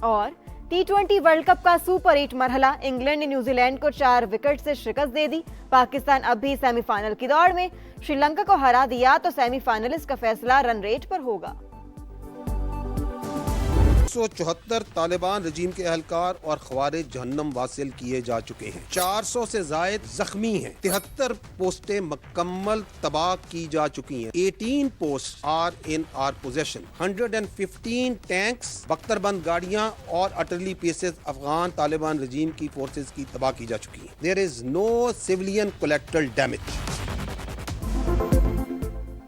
اور T20 world cup کا super 8 مرحلہ، انگلینڈ نے نیوزی لینڈ کو 4 وکٹ سے شکست دے دی۔ پاکستان اب بھی سیمی فائنل کی دوڑ میں، شری لنکا کو ہرا دیا تو سیمی فائنلسٹ کا فیصلہ رن ریٹ پر ہوگا۔ 174 طالبان رجیم کے اہلکار اور خوارج جہنم واصل کیے جا چکے ہیں، 400 سے زائد زخمی ہیں، 73 پوسٹیں مکمل تباہ کی جا چکی ہیں، 18 post are in our position, 115 tanks, بختر بند گاڑیاں اور utterly pieces Afghan Taliban regime کی فورسز کی تباہ کی جا چکی ہیں۔ There is no civilian collateral damage.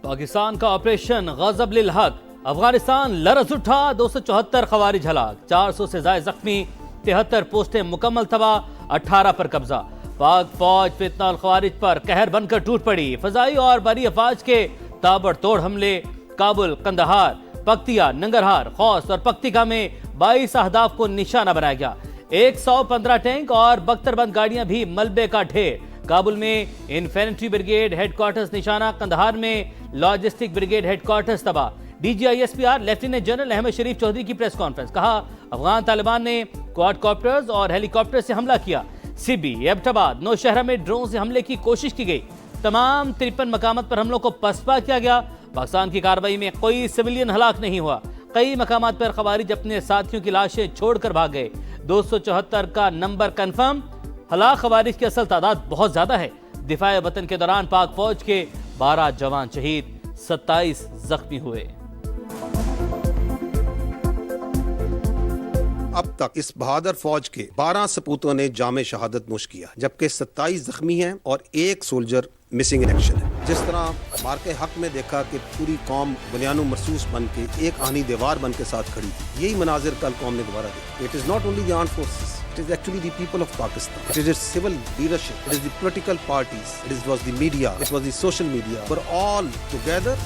Pakistan کا آپریشن غضب للحق، افغانستان لرز اٹھا، 274 خوارج ہلاک، 400 سے زائد زخمی، 73 پوسٹیں مکمل تباہ، 18 پر قبضہ۔ پاک فوج فتنہ الخوارج پر قہر بن کر ٹوٹ پڑی، فضائی اور بری افواج کے تابڑ توڑ حملے، کابل، قندھار، پکتیا، ننگرہار، خوست اور پکتیکا میں 22 اہداف کو نشانہ بنایا گیا، 115 ٹینک اور بختر بند گاڑیاں بھی ملبے کا ڈھیر۔ کابل میں انفینٹری بریگیڈ ہیڈ کوارٹرز نشانہ، قندھار میں لاجسٹک بریگیڈ ہیڈ کوارٹرز تباہ۔ D G I S P R lieutenant general Ahmed Sharif Chaudhry کی پریس کانفرنس، کہا افغان طالبان نے کوارڈ کاپٹرز اور ہیلی کاپٹر سے حملہ کیا، سبی، ایبٹ آباد، نوشہرہ میں ڈرون سے حملے کی کوشش کی گئی، تمام 53 مقامات پر حملوں کو پسپا کیا گیا۔ پاکستان کی کارروائی میں کوئی سویلین ہلاک نہیں ہوا، کئی مقامات پر خوارج اپنے ساتھیوں کی لاشیں چھوڑ کر بھاگ گئے۔ 274 کا نمبر کنفرم، ہلاک خوارج کی اصل تعداد بہت زیادہ ہے۔ دفاع وطن کے دوران پاک فوج کے 12 جوان شہید، 27 زخمی ہوئے۔ اب تک اس بہادر فوج کے 12 سپوتوں نے جام شہادت نوش کیا، جبکہ 27 زخمی ہیں اور 1 سولجر مسنگ ان ایکشن ہے۔ جس طرح مارکے حق میں دیکھا کہ پوری قوم بنیان و مرصوص بن کے ایک آہنی دیوار بن کے ساتھ کھڑی تھی، یہی مناظر کل قوم نے دوبارہ دیکھا۔ It is not only the armed forces, it is actually the people of Pakistan. It is its civil leadership, it is the political parties, it was the media, it was the social media, were all together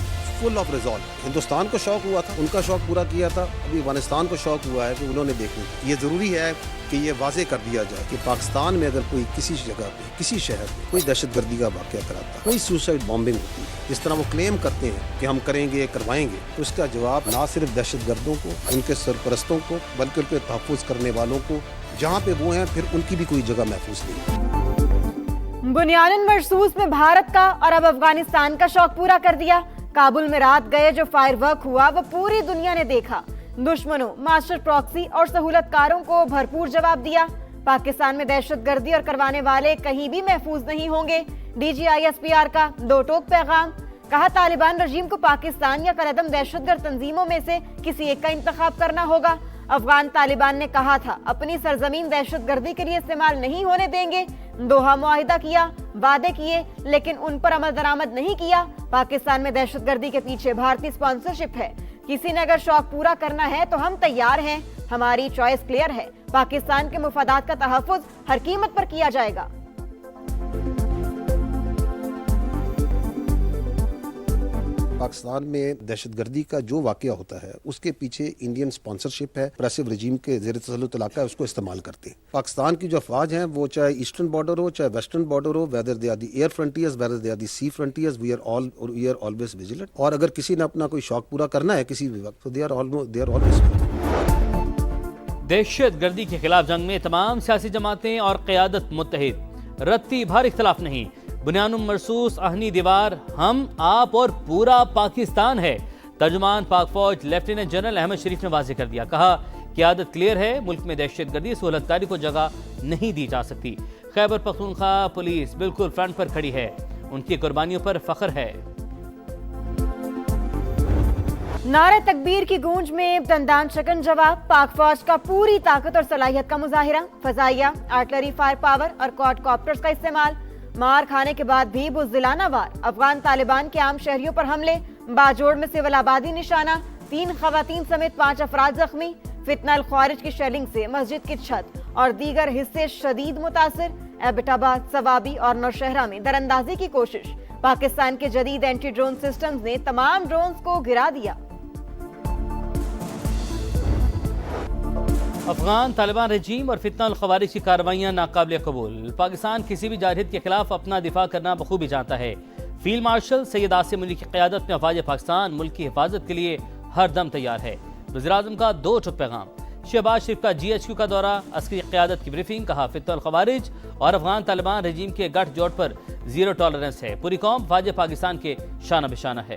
full of resolve. Hindustan کو شوق ہوا تھا، ان کا شوق پورا کیا تھا، ابھی افغانستان کو شوق ہوا ہے کہ انہوں نے دیکھنا۔ یہ ضروری ہے کہ یہ واضح کر دیا جائے کہ پاکستان میں اگر کوئی کسی جگہ پہ، کسی شہر میں کوئی دہشت گردی کا واقعہ کراتا، کوئی سوسائڈ بامبنگ ہوتی ہے، جس طرح وہ کلیم کرتے ہیں کہ ہم کریں گے، کروائیں گے، تو اس کا جواب نہ صرف دہشت گردوں کو، ان کے سرپرستوں کو، بلکہ ان کے تحفظ کرنے والوں کو، جہاں پہ وہ ہیں پھر ان کی بھی کوئی جگہ محفوظ نہیں۔ بنیان مرصوص میں بھارت کا اور اب افغانستان کا شوق پورا کر دیا۔ کابل میں رات گئے جو فائر ورک ہوا وہ پوری دنیا نے دیکھا، دشمنوں، ماسٹر پراکسی اور سہولت کاروں کو بھرپور جواب دیا۔ پاکستان میں دہشت گردی اور کروانے والے کہیں بھی محفوظ نہیں ہوں گے۔ D G I S P R کا 2 ٹوک پیغام، کہا طالبان رجیم کو پاکستان یا کالعدم دہشت گرد تنظیموں میں سے کسی ایک کا انتخاب کرنا ہوگا۔ افغان طالبان نے کہا تھا اپنی سرزمین دہشت گردی کے لیے استعمال نہیں ہونے دیں گے، دوحہ معاہدہ کیا، وعدے کیے، لیکن ان پر عمل درآمد نہیں کیا۔ پاکستان میں دہشت گردی کے پیچھے بھارتی اسپانسرشپ ہے، کسی نے اگر شوق پورا کرنا ہے تو ہم تیار ہیں، ہماری چوائس کلیئر ہے، پاکستان کے مفادات کا تحفظ ہر قیمت پر کیا جائے گا۔ پاکستان میں دہشت گردی کا جو واقعہ ہوتا ہے اس کے پیچھے انڈین سپانسرشپ ہے، پریسو رجیم کے زیر تسلط علاقہ ہے، اس کو استعمال کرتے ہیں۔ پاکستان کی جو افواج ہیں وہ چاہے ایسٹرن بارڈر ہو چاہے ویسٹرن بارڈر ہو، whether they are the air frontiers whether they are the sea frontiers, we are always vigilant. اور اگر کسی نے اپنا کوئی شوق پورا کرنا ہے کسی بھی وقت تو دے آر آلویز۔ دہشت گردی کے خلاف جنگ میں تمام سیاسی جماعتیں اور قیادت متحد، رتی بھر اختلاف نہیں، بنیان مرصوص آہنی دیوار ہم، آپ اور پورا پاکستان ہے۔ ترجمان پاک فوج لیفٹیننٹ جنرل احمد شریف نے واضح کر دیا، کہا قیادت کلیئر ہے، ملک میں دہشت گردی سہولت کاری کو جگہ نہیں دی جا سکتی۔ خیبر پختونخوا پولیس بالکل فرنٹ پر کھڑی ہے، ان کی قربانیوں پر فخر ہے۔ نعرہ تکبیر کی گونج میں دندان شکن جواب، پاک فوج کا پوری طاقت اور صلاحیت کا مظاہرہ، فضائیہ، آرٹلری فائر پاور اور کوارڈ کاپٹرز کا استعمال۔ مار کھانے کے بعد بھی بزدلانہ وار، افغان طالبان کے عام شہریوں پر حملے، باجوڑ میں سول آبادی نشانہ، 3 خواتین سمیت 5 افراد زخمی، فتنہ الخوارج کی شیلنگ سے مسجد کی چھت اور دیگر حصے شدید متاثر، ایبٹ آباد، ثوابی اور نوشہرہ میں دراندازی کی کوشش، پاکستان کے جدید اینٹی ڈرون سسٹمز نے تمام ڈرونز کو گرا دیا۔ افغان طالبان رجیم اور فتنہ الخوارج کی کارروائیاں ناقابل قبول، پاکستان کسی بھی جارحیت کے خلاف اپنا دفاع کرنا بخوبی جانتا ہے۔ فیلڈ مارشل سید عاصم منی کی قیادت میں افواج پاکستان ملک کی حفاظت کے لیے ہر دم تیار ہے۔ وزیراعظم کا 2 ٹوک پیغام، शहबाज शरीफ का GHQ का दौरा, अस्करी क़यादत की ब्रीफिंग, कहा फितुल खवारिज और अफगान तालिबान रजीम के गठ जोड़ पर जीरो टॉलरेंस है, पूरी कौम फ़ौज पाकिस्तान के शाना बिशाना है।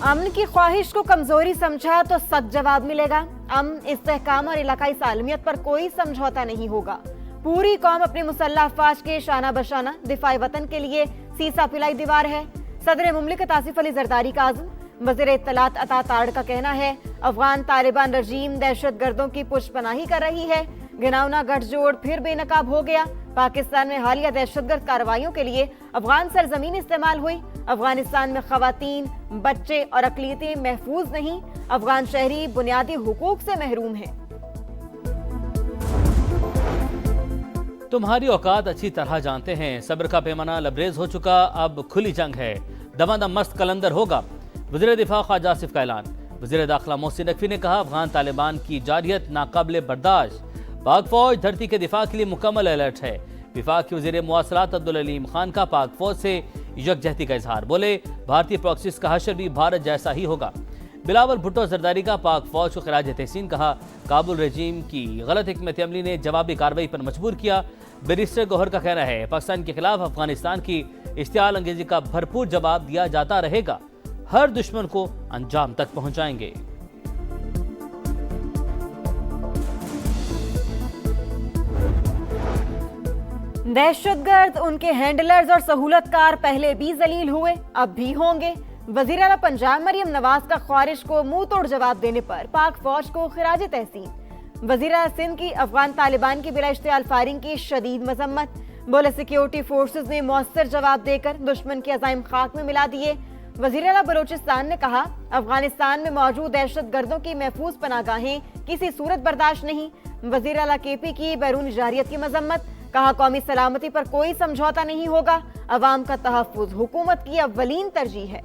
अमन की ख्वाहिश को कमजोरी समझा तो सख्त जवाब मिलेगा। अमन, इस्तेहकाम और इलाकाई सालमियत पर कोई समझौता नहीं होगा। पूरी कौम अपनी मुसल्लह अफवाज के शाना बशाना दिफाई वतन के लिए सीसा पिलाई दीवार है। सदर मुमलिकत आसिफ अली जरदारी का आज़म वज़ीर इत्तलात अता ताड़ का कहना है, अफगान तालिबान रजीम दहशत गर्दों की पुष्पनाही कर रही है। घिनौना गठजोड़ फिर बेनकाब हो गया। पाकिस्तान में हालिया दहशतगर्द कार्रवाइयों के लिए अफगान सरजमीन इस्तेमाल हुई। अफगानिस्तान में खवातीन, बच्चे और अकलियतें महफूज नहीं। अफगान शहरी बुनियादी हुकूक से महरूम हैं। तुम्हारी औकात अच्छी तरह जानते हैं, सब्र का पैमाना लबरेज हो चुका, अब खुली जंग है, दमादम मस्त कलंदर होगा। वज़ीर दिफा ख्वाजा आसिफ का ऐलान। वज़ीर दाखिला मोहसिन नकवी ने कहा, अफगान तालिबान की जारियत नाकाबिले बर्दाश्त, पाक फौज धरती के दिफा के लिए मुकम्मल अलर्ट है। विफाक के वज़ीर मुवासलात अब्दुल अलीम खान का पाक फौज से यकजहती का इजहार, बोले भारतीय प्रॉक्सीज का हशर भी भारत जैसा ही होगा। बिलावल भुट्टो जरदारी का पाक फौज को खिराज तहसीन, कहा काबुल रजीम की गलत हिकमत अमली ने जवाबी कार्रवाई पर मजबूर किया। बैरिस्टर गौहर का कहना है, पाकिस्तान के खिलाफ अफगानिस्तान की इश्तियाल अंगेजी का भरपूर जवाब दिया जाता रहेगा, हर दुश्मन को अंजाम तक पहुंचाएंगे। दहशतगर्द, उनके हैंडलर्स और सहूलतकार पहले भी जलील हुए, अब भी होंगे। वज़ीर आला पंजाब मरियम नवाज का ख्वारिश को मुंह तोड़ जवाब देने पर पाक फौज को खिराज तहसीन। वज़ीर आला सिंध की अफगान तालिबान की बिला इश्तियाल फायरिंग की शदीद मजम्मत, बोले सिक्योरिटी फोर्सेस ने मौसर जवाब देकर दुश्मन के अज़ाइम खाक में मिला दिए। वज़ीर आला बलोचिस्तान ने कहा, अफगानिस्तान में मौजूद दहशत गर्दों की महफूज पनागाहें किसी सूरत बर्दाश्त नहीं। वज़ीर आला KP की बैरून जारियत की मजम्मत, कहा कौमी सलामती पर कोई समझौता नहीं होगा, अवाम का तहफ़्फ़ुज़ हुकूमत की अव्वलीन तरजीह है।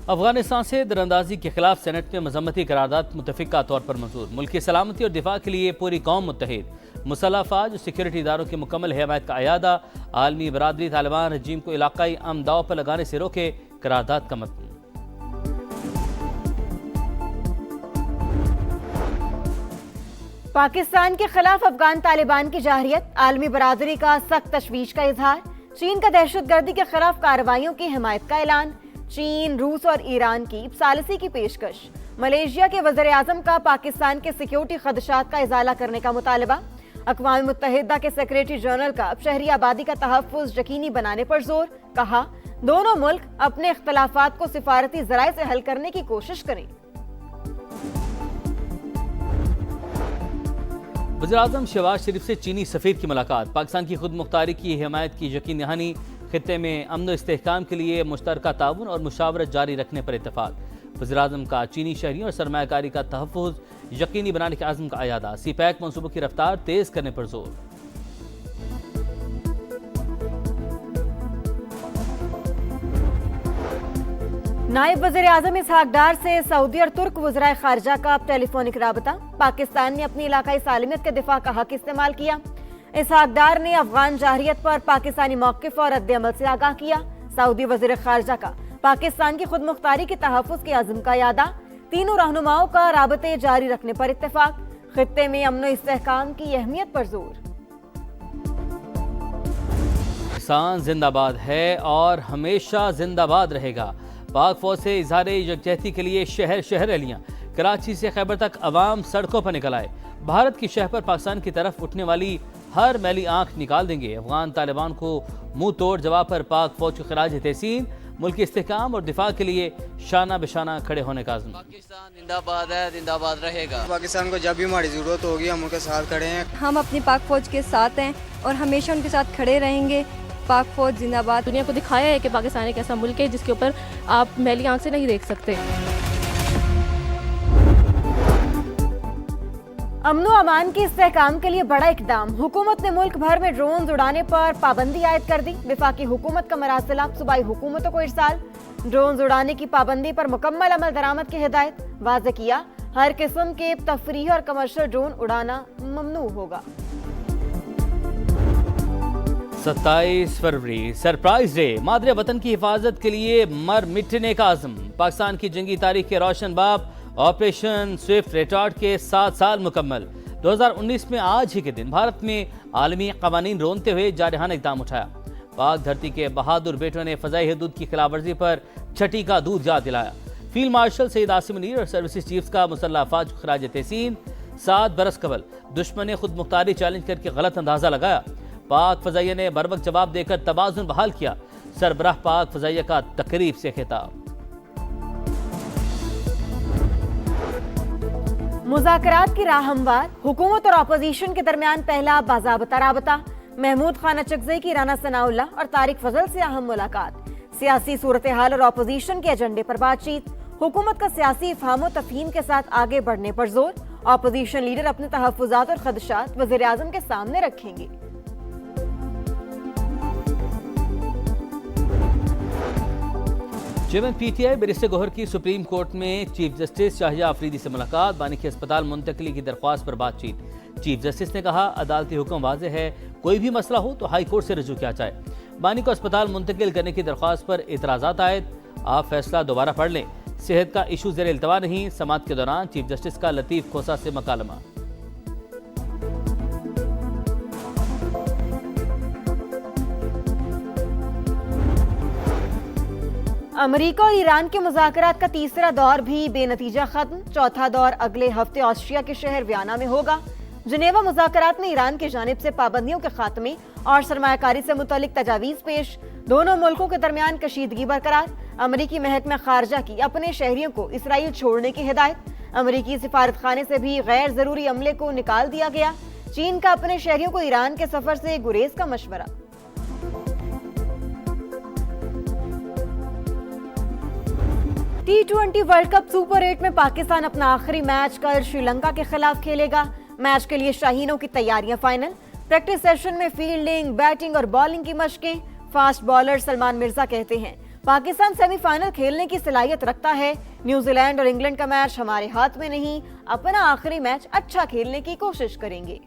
अफगानिस्तान से दरअंदाजी के खिलाफ सेनेट में मजम्मती करारदाद मुतफ़िका तौर पर मंजूर, मुल्क की सलामती और दिफा के लिए पूरी कौम मुत्तहिद। मुसल्लह अफ़वाज और सिक्योरिटी इदारों की मुकम्मल हिमायत का अयादा, आलमी बरादरी तालिबान रजीम को इलाकाई अमन दाव पर लगाने से रोके, करारदाद का मतन। पाकिस्तान के खिलाफ अफगान तालिबान की जाहिरियत, आलमी बरादरी का सख्त तशवीश का इजहार। चीन का दहशतगर्दी के खिलाफ कार्रवाइयों की हिमायत का ऐलान। चीन, रूस और ईरान की सालिसी की पेशकश। मलेशिया के वज़ीर आज़म का पाकिस्तान के सिक्योरिटी खदशात का इजाला करने का मुतालबा। अक़वाम मुत्तहिदा के सेक्रेटरी जनरल का शहरी आबादी का तहफ़्फ़ुज़ यकीनी बनाने पर जोर, कहा दोनों मुल्क अपने इख्तलाफात को सिफारती ज़राए से हल करने की कोशिश करें। वज़ीर आज़म शहबाज शरीफ से चीनी सफ़ीर की मुलाकात, पाकिस्तान की खुद मुख्तारी की हिमायत की यकीन दहानी, खित्ते में अमन व इस्तेहकाम के लिए मुश्तरका ताउन और मुशावरत जारी रखने पर इत्तफाक। वज़ीर आज़म का चीनी शहरियों और सरमायाकारी का तहफ़्फ़ुज़ यकीनी बनाने के आज़म का अयादा, CPEC मनसूबों की रफ्तार तेज़ करने पर जोर। नायब वज़ीर आज़म इसहाक डार से सऊदी और तुर्क वज़राए खारजा का अब टेलीफोनिक राबता। पाकिस्तान ने अपनी इलाकाई सालमियत के दिफा का हक इस्तेमाल किया। इसहाक डार ने अफगान जाहिरियत पर पाकिस्तानी मौक़िफ़ और रद्द-ए-अमल से आगाह किया। सऊदी वज़ीर खारजा का पाकिस्तान की खुद मुख्तारी के तहफ़्फ़ुज़ के आज़म का यादा, तीनों रहनुमाओं का राबते जारी रखने पर इत्तेफाक। खित्ते में अमन व इस्तेहकाम की अहमियत पर जोर। पाकिस्तान जिंदाबाद है और हमेशा जिंदाबाद रहेगा। पाक फौज से इजहार यकजहती के लिए शहर शहर रैलियां, कराची से खैबर तक अवाम सड़कों पर निकल आए। भारत की शह पर पाकिस्तान की तरफ उठने वाली हर मैली आंख निकाल देंगे। अफगान तालिबान को मुंह तोड़ जवाब पर पाक फौज को खिराज तहसीन, मुल्क के इस्तेहकाम और दिफा के लिए शाना बिशाना खड़े होने का आज़म। पाकिस्तान जिंदाबाद है, जिंदाबाद रहेगा। पाकिस्तान को जब भी हमारी ज़रूरत होगी हम उनके साथ खड़े हैं। हम अपनी पाक फौज के साथ हैं और हमेशा उनके साथ खड़े रहेंगे। पाक फौज जिंदाबाद। दुनिया को दिखाया है कि पाकिस्तान एक ऐसा मुल्क है जिसके ऊपर आप मैली आंख से नहीं देख सकते। अमनो अमान के इस्तेहकाम के लिए बड़ा इकदाम, हुकूमत ने मुल्क भर में ड्रोन उड़ाने पर पाबंदी आयद कर दी। वफाकी हुकूमत का मरासिला सूबाई हुकूमतों को इरसाल। ड्रोन उड़ाने की पाबंदी पर मुकम्मल अमल दरामद की हिदायत। वाज़ेह किया हर किस्म के तफरीह और कमर्शियल ड्रोन उड़ाना ममनू होगा। 27 फरवरी सरप्राइज डे, मादरे वतन की हिफाजत के लिए मर मिटने का आज़म। पाकिस्तान की जंगी तारीख के रोशन बाब ऑपरेशन स्विफ्ट रिटार्ड के 7 साल मुकम्मल। 2019 में आज ही के दिन भारत में आलमी कवानीन रोनते हुए जारहाना इक़दाम उठाया। पाक धरती के बहादुर बेटों ने फ़ज़ाई हदूद की खिलाफवर्जी पर छठी का दूध याद दिलाया। फील्ड मार्शल सईद आसिम मुनीर और सर्विसेज चीफ्स का मुसल्लह अफवाज को खराज तहसीन। 7 बरस कबल दुश्मन ने खुद मुख्तारी चैलेंज करके गलत अंदाजा लगाया। पाक फ़ज़ाइया ने बरवक्त जवाब देकर तवाज़ुन बहाल किया। सरबराह पाक फ़ज़ाइया का तकरीब से खिताब। मुज़ाकरात की राह हमवार, हुकूमत और अपोजिशन के दरमियान पहला बाज़ाबता राबता। महमूद खान अचकज़ई की राना सनाउल्लाह और तारिक फजल से अहम मुलाकात। सियासी सूरत हाल और अपोजिशन के एजेंडे पर बातचीत। हुकूमत का सियासी इफ़हाम तफ़हीम के साथ आगे बढ़ने पर जोर। अपोजिशन लीडर अपने तहफ़्फ़ुज़ात और ख़दशात वज़ीर आज़म के सामने रखेंगे। चेयरमैन पीटीआई बैरिस्टर गौहर की सुप्रीम कोर्ट में चीफ जस्टिस शाहिया अफरीदी से मुलाकात। बानी की अस्पताल मुंतकली की दरख्वास्त पर बातचीत। चीफ जस्टिस ने कहा, अदालती हुक्म वाज़ेह है, कोई भी मसला हो तो हाई कोर्ट से रजू किया जाए। बानी को अस्पताल मुंतकिल करने की दरख्वास्त पर इतराज़ात आयद, आप फैसला दोबारा पढ़ लें। सेहत का इशू ज़ेर इल्तवा नहीं। समाअत के दौरान चीफ जस्टिस का लतीफ़ खोसा से मकालमा। अमेरिका और ईरान के मुज़ाकरात का तीसरा दौर भी बेनतीजा खत्म। चौथा दौर अगले हफ्ते ऑस्ट्रिया के शहर वियना में होगा। जनेवा मुज़ाकरात में ईरान की जानिब से पाबंदियों के खात्मे और सरमायाकारी से मुतल्लिक तजावीज़ पेश। दोनों मुल्कों के दरमियान कशीदगी बरकरार। अमरीकी महकमा खारजा की अपने शहरियों को इसराइल छोड़ने की हिदायत। अमरीकी सिफारत खाने से भी गैर ज़रूरी अमले को निकाल दिया गया। चीन का अपने शहरियों को ईरान के सफर से गुरेज का मशवरा। T20 वर्ल्ड कप सुपर 8 में पाकिस्तान अपना आखिरी मैच कल श्रीलंका के खिलाफ खेलेगा। मैच के लिए शाहीनों की तैयारियां फाइनल। प्रैक्टिस सेशन में फील्डिंग, बैटिंग और बॉलिंग की मशकें। फास्ट बॉलर सलमान मिर्जा कहते हैं, पाकिस्तान सेमीफाइनल खेलने की सलाहियत रखता है। न्यूजीलैंड और इंग्लैंड का मैच हमारे हाथ में नहीं, अपना आखिरी मैच अच्छा खेलने की कोशिश करेंगे।